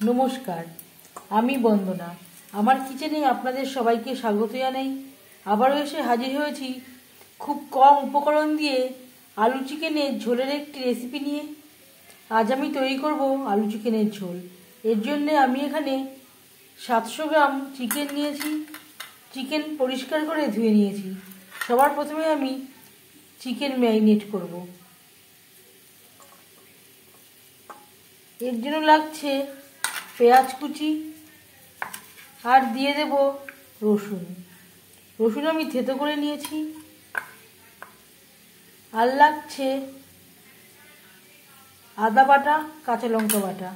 নমস্কার, আমি বন্দনা। আমার কিচেনে আপনাদের সবাইকে স্বাগত জানাই। আবারও এসে হাজির হয়েছি খুব কম উপকরণ দিয়ে আলু চিকেনের ঝোলের একটি রেসিপি নিয়ে। আজ আমি তৈরি করব আলু চিকেনের ঝোল। এর জন্য আমি এখানে 700 গ্রাম চিকেন নিয়েছি। চিকেন পরিষ্কার করে ধুয়ে নিয়েছি। সবার প্রথমে আমি চিকেন ম্যারিনেট করব। এর জন্য লাগছে পেঁয়াজ কুচি আর দিয়ে দেব রসুন। রসুন আমি থেতো করে নিয়েছি। আর লাগছে আদা বাটা, কাঁচা লঙ্কা বাটা,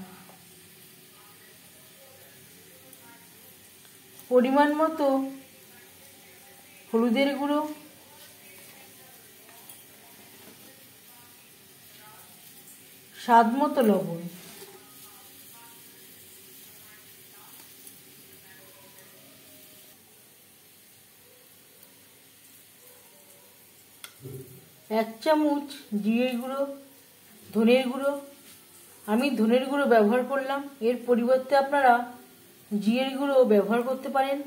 পরিমাণ মতো হলুদের গুঁড়ো, স্বাদ মতো লবণ। এক চামচ জিরের গুঁড়ো, ধনের গুঁড়ো। আমি ধনের গুঁড়ো ব্যবহার করলাম, এর পরিবর্তে আপনারা জিরের গুঁড়ো ব্যবহার করতে পারেন।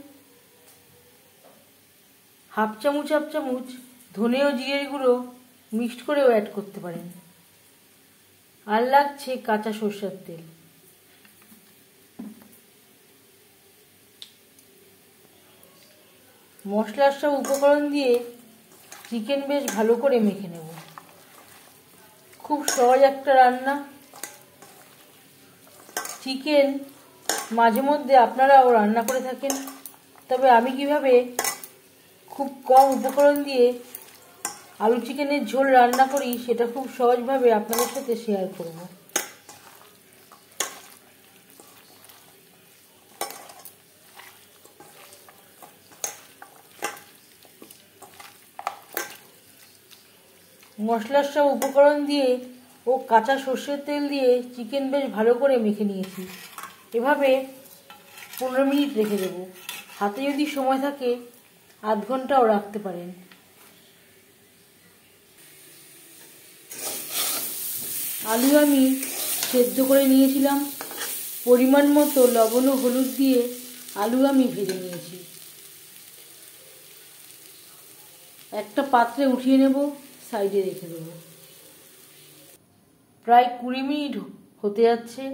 হাফ চামচ ধনে ও জিরের গুঁড়ো মিক্সড করেও অ্যাড করতে পারেন। আর লাগছে কাঁচা সরষের তেল। মশলার সব উপকরণ দিয়ে চিকেন বেশ ভালো করে মেখে নেব। খুব সহজ একটা রান্না। চিকেন মাঝে মধ্যে আপনারাও রান্না করে থাকেন, তবে আমি কিভাবে খুব কম উপকরণ দিয়ে আলু চিকেনের ঝোল রান্না করি সেটা খুব সহজভাবে আপনাদের সাথে শেয়ার করব। মশলার সব উপকরণ দিয়ে ও কাঁচা সর্ষের তেল দিয়ে চিকেন বেশ ভালো করে মেখে নিয়েছি। এভাবে 15 মিনিট রেখে দেব। হাতে যদি সময় থাকে আধ ঘন্টাও রাখতে পারেন। আলু আমি সেদ্ধ করে নিয়েছিলাম। পরিমাণ মতো লবণ ও হলুদ দিয়ে আলু আমি ভেজে নিয়েছি। একটা পাত্রে উঠিয়ে নেব, সাইডে রেখে দেব। প্রায় 20 মিনিট হতে যাচ্ছে।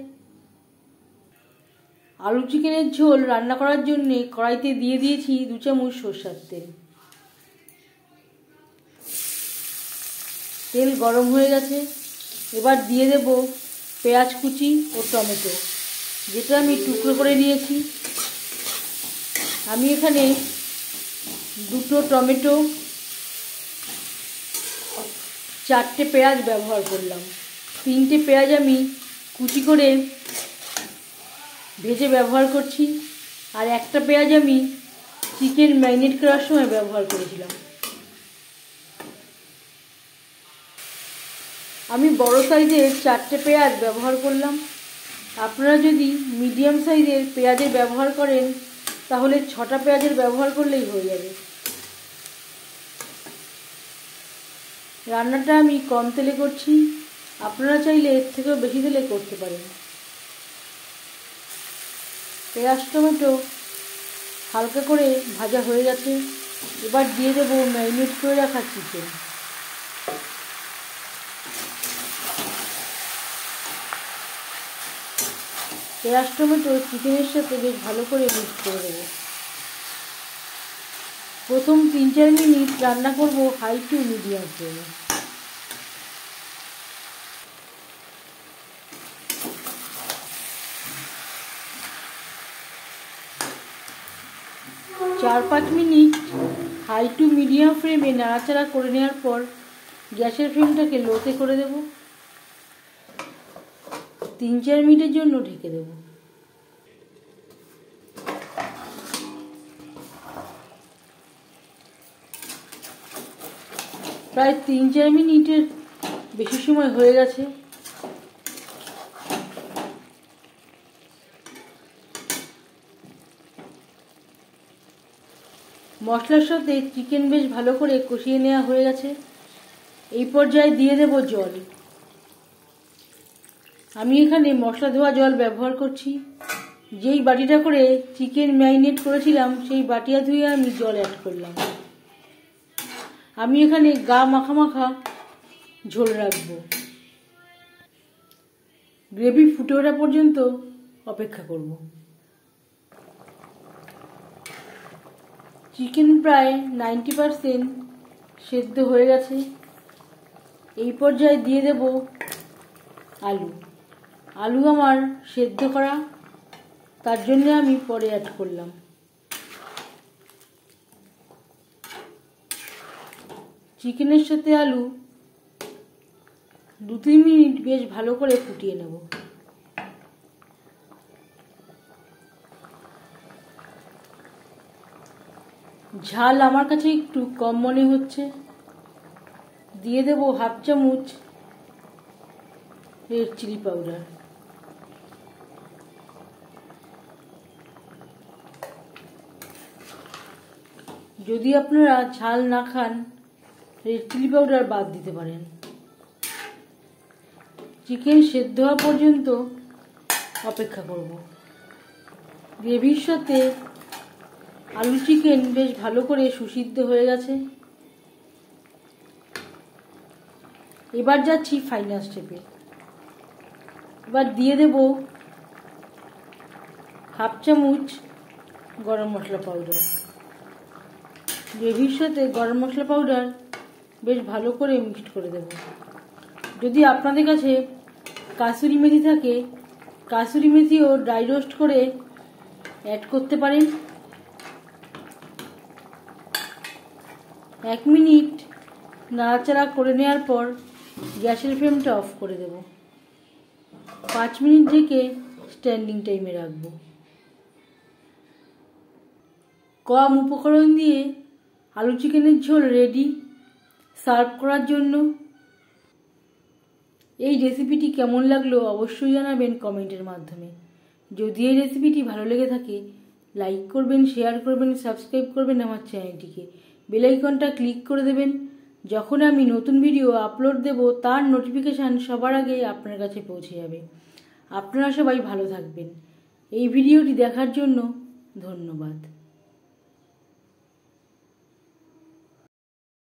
আলু চিকেনের ঝোল রান্না করার জন্য কড়াইতে দিয়ে দিয়েছি 2 চামচ সরষের তেল। তেল গরম হয়ে গেছে। এবার দিয়ে দেব পেঁয়াজ কুচি ও টমেটো, যেটা আমি টুকরো করে নিয়েছি। আমি এখানে 2টো টমেটো, 4টে পেঁয়াজ ব্যবহার করলাম। 3টে পেঁয়াজ আমি কুচি করে ভেজে ব্যবহার করছি। আর একটা পেঁয়াজ আমি চিকেন ম্যারিনেট করার সময় ব্যবহার করেছিলাম। আমি বড় সাইজের 4টে পেঁয়াজ ব্যবহার করলাম। আপনারা যদি মিডিয়াম সাইজের পেঁয়াজের ব্যবহার করেন তাহলে 6টা পেঁয়াজের ব্যবহার করলেই হয়ে যাবে। রান্নাটা আমি কম তেলে করছি, আপনারা চাইলে এর থেকেও বেশি তেলে করতে পারেন। পেঁয়াজ টমেটো হালকা করে ভাজা হয়ে গেছে। এবার দিয়ে দেবো ম্যারিনেট করে রাখা চিকেন। পেঁয়াজ টমেটো চিকেনের সাথে বেশ ভালো করে মিক্স করে দেবো। প্রথম 3-4 মিনিট রান্না করব হাই টু মিডিয়াম ফ্লেমে। চার 5 মিনিট হাই টু মিডিয়াম ফ্লেমে নাড়াচাড়া করে নেওয়ার পর গ্যাসের ফ্লেমটাকে লোতে করে দেব। 3-4 মিনিটের জন্য ঢেকে দেব। প্রায় 3-4 মিনিটের বেশি সময় হয়ে গেছে। মশলার সাথে চিকেন বেশ ভালো করে কষিয়ে নেওয়া হয়ে গেছে। এই পর্যায়ে দিয়ে দেব জল। আমি এখানে মশলা ধোয়া জল ব্যবহার করছি। যেই বাটিটা করে চিকেন ম্যারিনেট করেছিলাম সেই বাটিয়া ধুয়ে আমি জল অ্যাড করলাম। আমি এখানে গা মাখা মাখা ঝোল রাখবো। গ্রেভি ফুটে ওঠা পর্যন্ত অপেক্ষা করব। চিকেন প্রায় 90% সেদ্ধ হয়ে গেছে। এই পর্যায়ে দিয়ে দেব আলু। আলু আমার সেদ্ধ করা, তার জন্য আমি পরে অ্যাড করলাম। চিকেনের সাথে আলু 2-3 মিনিট বেশ ভালো করে ফুটিয়ে নেব। ঝাল আমার কাছে একটু কম মনে হচ্ছে, দিয়ে দেব 1/2 চামচ রেড চিলি পাউডার। যদি আপনারা ঝাল না খান, রেড চিলি পাউডার বাদ দিতে পারেন। চিকেন সেদ্ধ হওয়া পর্যন্ত অপেক্ষা করব। গ্রেভির সাথে আলু চিকেন বেশ ভালো করে সুসিদ্ধ হয়ে গেছে। এবার যাচ্ছি ফাইনাল স্টেপে। এবার দিয়ে দেব 1/2 চামচ গরম মশলা পাউডার। গ্রেভির সাথে গরম মশলা পাউডার বেশ ভালো করে মিক্সড করে দেব। যদি আপনাদের কাছে কাসুরি মেথি থাকে, কাসুরি মেথিও ড্রাই রোস্ট করে অ্যাড করতে পারেন। 1 মিনিট নাড়াচাড়া করে নেওয়ার পর গ্যাসের ফ্লেমটা অফ করে দেব। 5 মিনিট ঢেকে স্ট্যান্ডিং টাইমে রাখব। কম উপকরণ দিয়ে আলু চিকেনের ঝোল রেডি সার্ভ করার জন্য। এই রেসিপিটি কেমন লাগলো অবশ্যই জানাবেন কমেন্টের মাধ্যমে। যদি এই রেসিপিটি ভালো লেগে থাকে লাইক করবেন, শেয়ার করবেন, সাবস্ক্রাইব করবেন আমার চ্যানেলটিকে। বেল আইকনটা ক্লিক করে দেবেন। যখন আমি নতুন ভিডিও আপলোড দেব তার নোটিফিকেশান সবার আগে আপনার কাছে পৌঁছে যাবে। আপনারা সবাই ভালো থাকবেন। এই ভিডিওটি দেখার জন্য ধন্যবাদ।